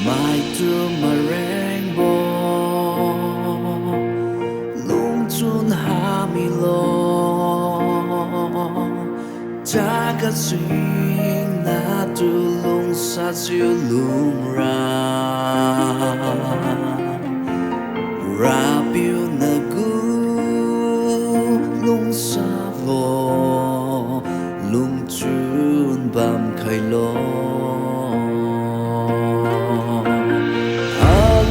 mai tur mà rainbow lung chun ha mi lo cha ka swing na tu lung sa chiu lung ra piu na gu lung sa vo lung chun bam khai lo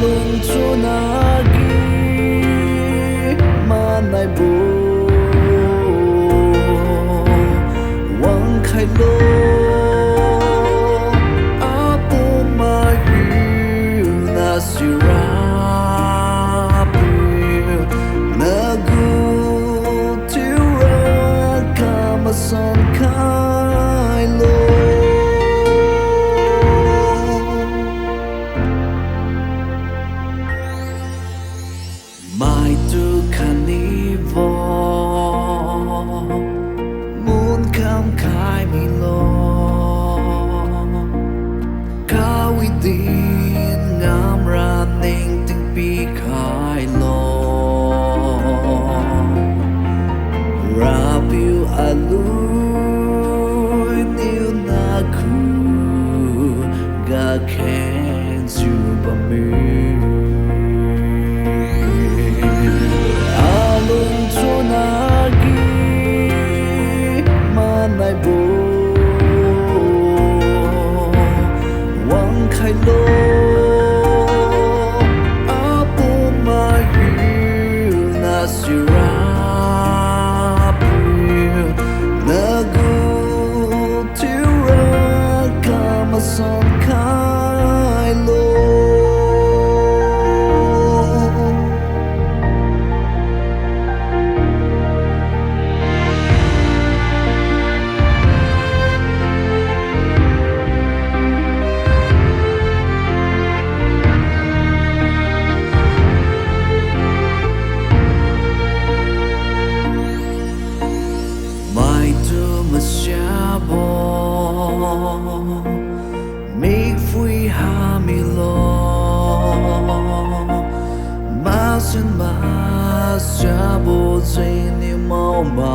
lung chun agi ma nai bu wang khai lo apu ma yu na sira na gu tira kama son khai lo mai tu carnival moon kam khai mi lo ka wi din ngam ra ning ting pi khai lo ra piu alu niu na ku ga khen su ba mi nai bu wang khai lo apu ma yu na sira na gu tira kama son khai lo make free ha mi lo ma sun ma sha bo zai ni mau ma